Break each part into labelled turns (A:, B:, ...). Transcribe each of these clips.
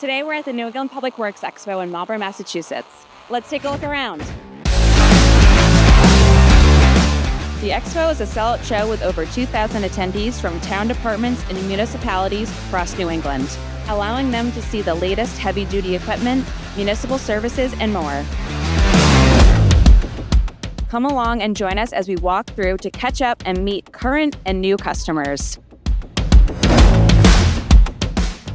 A: Today we're at the New England Public Works Expo in Marlborough, Massachusetts. Let's take a look around. The Expo is a sellout show with over 2,000 attendees from town departments and municipalities across New England, allowing them to see the latest heavy-duty equipment, municipal services, and more. Come along and join us as we walk through to catch up and meet current and new customers.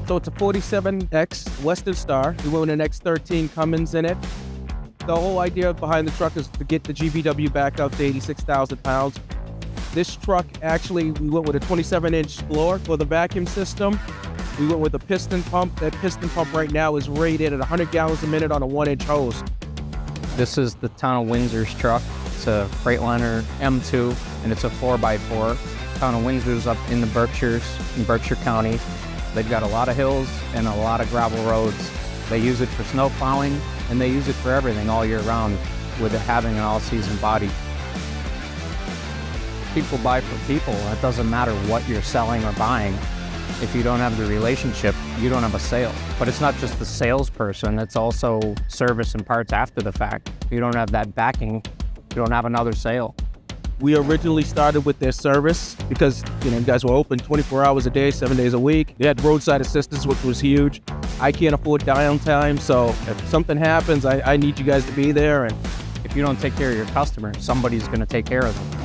B: So it's a 47X Western Star. We went with an X13 Cummins in it. The whole idea behind the truck is to get the GVW back up to 86,000 pounds. This truck, actually, we went with a 27-inch floor for the vacuum system. We went with a piston pump. That piston pump right now is rated at 100 gallons a minute on a 1-inch hose.
C: This is the town of Windsor's truck. It's a Freightliner M2, and it's a 4x4. Town of Windsor's up in the Berkshires, in Berkshire County. They've got a lot of hills and a lot of gravel roads. They use it for snow plowing, and they use it for everything all year round with it having an all-season body. People buy for people. It doesn't matter what you're selling or buying. If you don't have the relationship, you don't have a sale. But it's not just the salesperson, it's also service and parts after the fact. If you don't have that backing, you don't have another sale.
B: We originally started with their service because, you guys were open 24 hours a day, 7 days a week. They had roadside assistance, which was huge. I can't afford downtime, so if something happens, I need you guys to be there. And
C: if you don't take care of your customer, somebody's going to take care of them.